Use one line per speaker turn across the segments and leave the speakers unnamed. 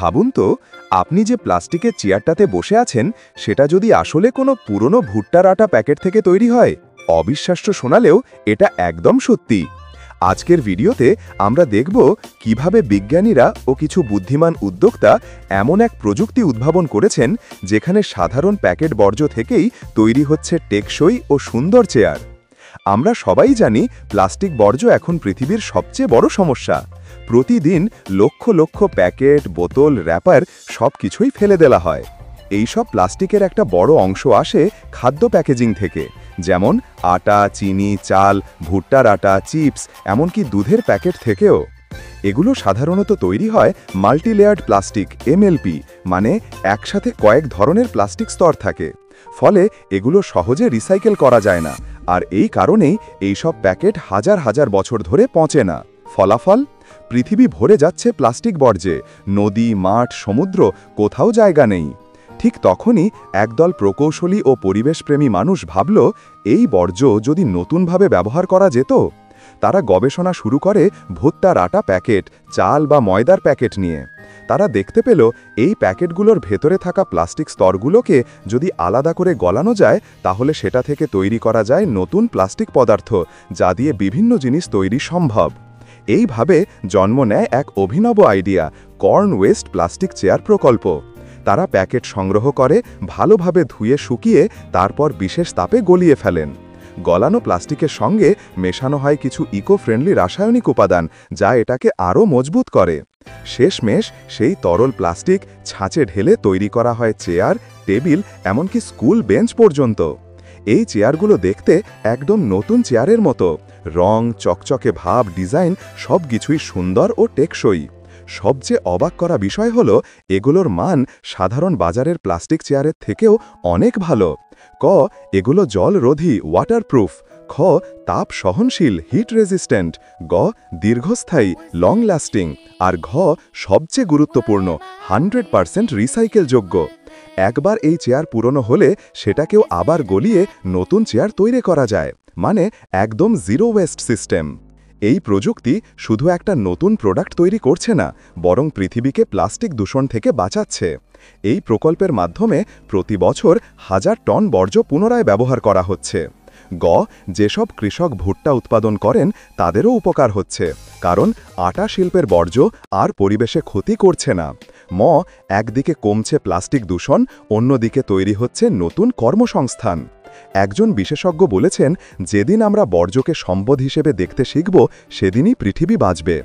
ভাবুন তো, আপনি যে প্লাস্টিকের চেয়ারটাতে বসে আছেন সেটা যদি আসলে কোনো পুরনো ভুট্টার আটা প্যাকেট থেকে তৈরি হয়। অবিশ্বাস্য শোনালেও এটা একদম সত্যি। আজকের ভিডিওতে আমরা দেখব কিভাবে বিজ্ঞানীরা ও কিছু বুদ্ধিমান উদ্যোক্তা এমন এক প্রযুক্তি উদ্ভাবন করেছেন যেখানে সাধারণ প্যাকেট বর্জ্য থেকেই তৈরি হচ্ছে টেকসই ও সুন্দর চেয়ার। আমরা সবাই জানি প্লাস্টিক বর্জ্য এখন পৃথিবীর সবচেয়ে বড় সমস্যা। প্রতিদিন লক্ষ লক্ষ প্যাকেট, বোতল, র্যাপার সবকিছুই ফেলে দেওয়া হয়। এইসব প্লাস্টিকের একটা বড় অংশ আসে খাদ্য প্যাকেজিং থেকে, যেমন আটা, চিনি, চাল, ভুট্টার আটা, চিপস, এমনকি দুধের প্যাকেট থেকেও। এগুলো সাধারণত তৈরি হয় মাল্টিলেয়ার্ড প্লাস্টিক, এমএলপি, মানে একসাথে কয়েক ধরনের প্লাস্টিক স্তর থাকে। ফলে এগুলো সহজে রিসাইকেল করা যায় না, আর এই কারণেই এইসব প্যাকেট হাজার হাজার বছর ধরে পচে না। ফলাফল, পৃথিবী ভরে যাচ্ছে প্লাস্টিক বর্জ্যে। নদী, মাঠ, সমুদ্র, কোথাও জায়গা নেই। ঠিক তখনই একদল প্রকৌশলী ও পরিবেশপ্রেমী মানুষ ভাবল, এই বর্জ্য যদি নতুনভাবে ব্যবহার করা যেত। তারা গবেষণা শুরু করে ভুট্টার আটা প্যাকেট, চাল বা ময়দার প্যাকেট নিয়ে। তারা দেখতে পেল এই প্যাকেটগুলোর ভেতরে থাকা প্লাস্টিক স্তরগুলোকে যদি আলাদা করে গলানো যায়, তাহলে সেটা থেকে তৈরি করা যায় নতুন প্লাস্টিক পদার্থ, যা দিয়ে বিভিন্ন জিনিস তৈরি সম্ভব। এইভাবে জন্ম নেয় এক অভিনব idea, corn West plastic chair প্রকল্প। তারা প্যাকেট সংগ্রহ করে, ভালোভাবে ধুয়ে শুকিয়ে তারপর বিশেষ তাপে গলিয়ে ফেলেন। গলানো প্লাস্টিকের সঙ্গে মেশানো হয় কিছু ইকো ফ্রেন্ডলি রাসায়নিক উপাদান, যা এটাকে আরও মজবুত করে। শেষমেশ সেই তরল প্লাস্টিক ছাঁচে ঢেলে তৈরি করা হয় চেয়ার, টেবিল, এমনকি স্কুল বেঞ্চ পর্যন্ত। এই চেয়ারগুলো দেখতে একদম নতুন চেয়ারের মতো। রং, চকচকে ভাব, ডিজাইন সবকিছুই সুন্দর ও টেকসই। সবচেয়ে অবাক করা বিষয় হলো এগুলোর মান সাধারণ বাজারের প্লাস্টিক চেয়ারের থেকেও অনেক ভালো। ক, এগুলো জলরোধী, ওয়াটারপ্রুফ। খ, তাপ সহনশীল, হিট রেজিস্ট্যান্ট। গ, দীর্ঘস্থায়ী, লং লাস্টিং। আর ঘ, সবচেয়ে গুরুত্বপূর্ণ, 100% রিসাইকেলযোগ্য। একবার এই চেয়ার পুরনো হলে সেটাকেও আবার গলিয়ে নতুন চেয়ার তৈরি করা যায়, মানে একদম জিরো ওয়েস্ট সিস্টেম। এই প্রযুক্তি শুধু একটা নতুন প্রোডাক্ট তৈরি করছে না, বরং পৃথিবীকে প্লাস্টিক দূষণ থেকে বাঁচাচ্ছে। এই প্রকল্পের মাধ্যমে প্রতি বছর 1000 টন বর্জ্য পুনরায় ব্যবহার করা হচ্ছে। গ, যেসব কৃষক ভুট্টা উৎপাদন করেন তাদেরও উপকার হচ্ছে, কারণ আটা শিল্পের বর্জ্য আর পরিবেশে ক্ষতি করছে না। ম, একদিকে কমছে প্লাস্টিক দূষণ, অন্যদিকে তৈরি হচ্ছে নতুন কর্মসংস্থান। একজন বিশেষজ্ঞ বলেছেন, যেদিন আমরা বর্জ্যকে সম্পদ হিসেবে দেখতে শিখব, সেদিনই পৃথিবী বাঁচবে।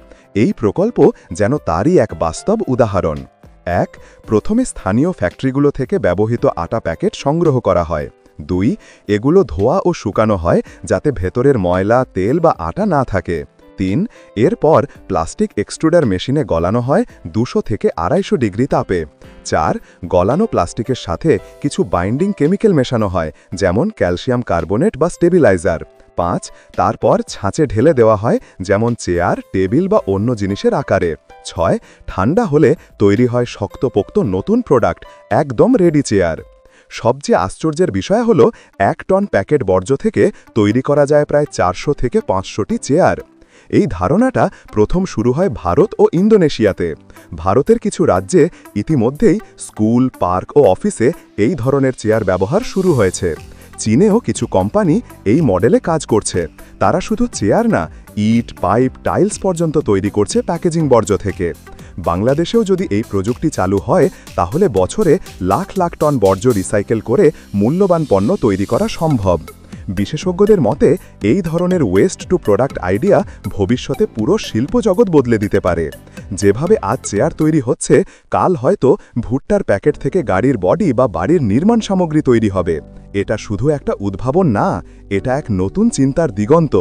এই প্রকল্প যেন তারই এক বাস্তব উদাহরণ। 1, প্রথমে স্থানীয় ফ্যাক্টরিগুলো থেকে ব্যবহৃত আটা প্যাকেট সংগ্রহ করা হয়। 2, এগুলো ধোয়া ও শুকানো হয় যাতে ভেতরের ময়লা, তেল বা আটা না থাকে। 3, এরপর প্লাস্টিক এক্সট্রুডার মেশিনে গলানো হয় 200 থেকে 250 ডিগ্রি তাপে। 4, গলানো প্লাস্টিকের সাথে কিছু বাইন্ডিং কেমিক্যাল মেশানো হয়, যেমন ক্যালসিয়াম কার্বনেট বা স্টেবিলাইজার। 5, তারপর ছাঁচে ঢেলে দেওয়া হয়, যেমন চেয়ার, টেবিল বা অন্য জিনিসের আকারে। 6, ঠান্ডা হলে তৈরি হয় শক্তপোক্ত নতুন প্রোডাক্ট, একদম রেডি চেয়ার। সবচেয়ে আশ্চর্যের বিষয় হলো 1 টন প্যাকেট বর্জ্য থেকে তৈরি করা যায় প্রায় 400 থেকে 500টি চেয়ার। এই ধারণাটা প্রথম শুরু হয় ভারত ও ইন্দোনেশিয়াতে। ভারতের কিছু রাজ্যে ইতিমধ্যেই স্কুল, পার্ক ও অফিসে এই ধরনের চেয়ার ব্যবহার শুরু হয়েছে। চীনেও কিছু কোম্পানি এই মডেলে কাজ করছে। তারা শুধু চেয়ার না, ইট, পাইপ, টাইলস পর্যন্ত তৈরি করছে প্যাকেজিং বর্জ্য থেকে। বাংলাদেশেও যদি এই প্রযুক্তি চালু হয়, তাহলে বছরে লাখ লাখ টন বর্জ্য রিসাইকেল করে মূল্যবান পণ্য তৈরি করা সম্ভব। বিশেষজ্ঞদের মতে এই ধরনের ওয়েস্ট টু প্রোডাক্ট আইডিয়া ভবিষ্যতে পুরো শিল্পজগৎ বদলে দিতে পারে। যেভাবে আজ চেয়ার তৈরি হচ্ছে, কাল হয়তো ভুট্টার প্যাকেট থেকে গাড়ির বডি বা বাড়ির নির্মাণ সামগ্রী তৈরি হবে। এটা শুধু একটা উদ্ভাবন না, এটা এক নতুন চিন্তার দিগন্ত।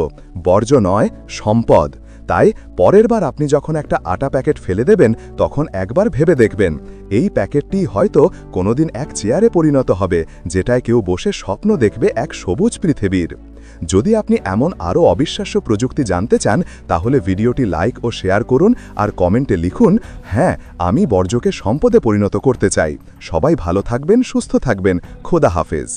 বর্জ্য নয়, সম্পদ। তাই পরের বার আপনি যখন একটা আটা প্যাকেট ফেলে দেবেন, তখন একবার ভেবে দেখবেন, এই প্যাকেটটি হয়তো কোনোদিন এক চেয়ারে পরিণত হবে, যেটায় কেউ বসে স্বপ্ন দেখবে এক সবুজ পৃথিবীর। যদি আপনি এমন আরও অবিশ্বাস্য প্রযুক্তি জানতে চান, তাহলে ভিডিওটি লাইক ও শেয়ার করুন আর কমেন্টে লিখুন, হ্যাঁ, আমি বর্জ্যকে সম্পদে পরিণত করতে চাই। সবাই ভালো থাকবেন, সুস্থ থাকবেন। খোদা হাফেজ।